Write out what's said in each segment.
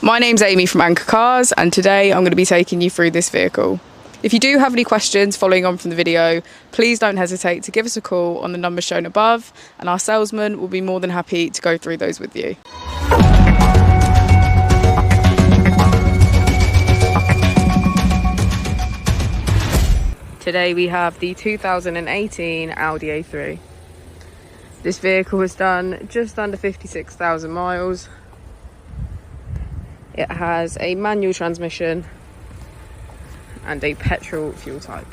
My name's Amy from Anchor Cars, and today I'm going to be taking you through this vehicle. If you do have any questions following on from the video, please don't hesitate to give us a call on the number shown above, and our salesman will be more than happy to go through those with you. Today we have the 2018 Audi A3. This vehicle has done just under 56,000 miles. It has a manual transmission and a petrol fuel type.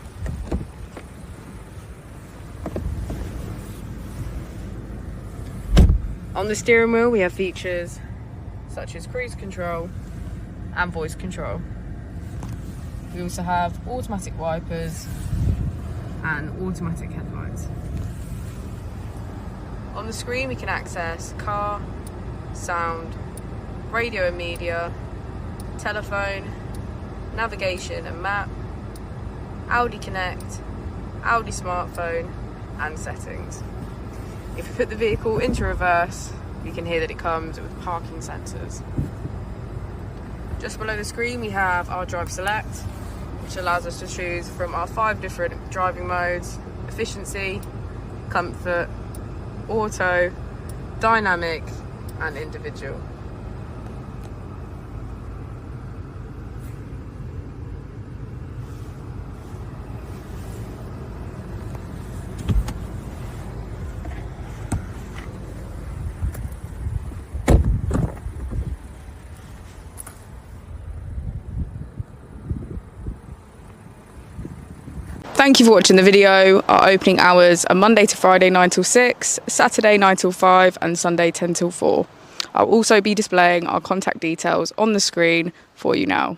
On the steering wheel we have features such as cruise control and voice control. We also have automatic wipers and automatic headlights. On the screen we can access car, sound, radio and media, telephone, navigation and map, Audi Connect, Audi smartphone and settings. If we put the vehicle into reverse, we can hear that it comes with parking sensors. Just below the screen we have our Drive Select, which allows us to choose from our 5 different driving modes: efficiency, comfort, auto, dynamic and individual. Thank you for watching the video. Our opening hours are Monday to Friday 9 till 6, Saturday 9 till 5 and Sunday 10 till 4. I'll also be displaying our contact details on the screen for you now.